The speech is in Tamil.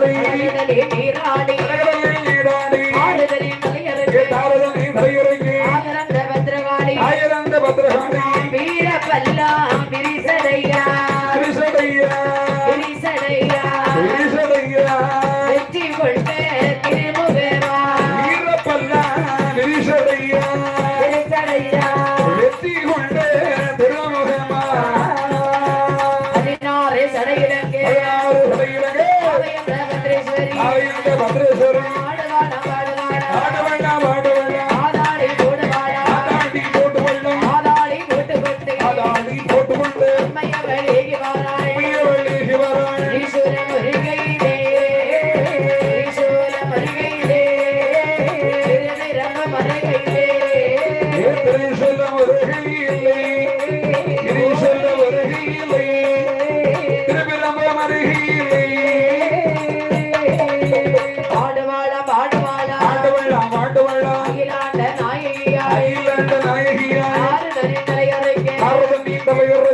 நீராடி நீராடி ஆறுதலின் தலையரங்கு ஆயிரந்த பத்ரகாளி வீரப்பல்லாம் விரிசடையா வெற்றி கொண்டு திருமுகவா வீரப்பல்லாம் விரிசடையா வெற்றி கொண்டு திருமுகமா 16 சடையிலங்கே பத்ரேஸ்வரி தலைவர்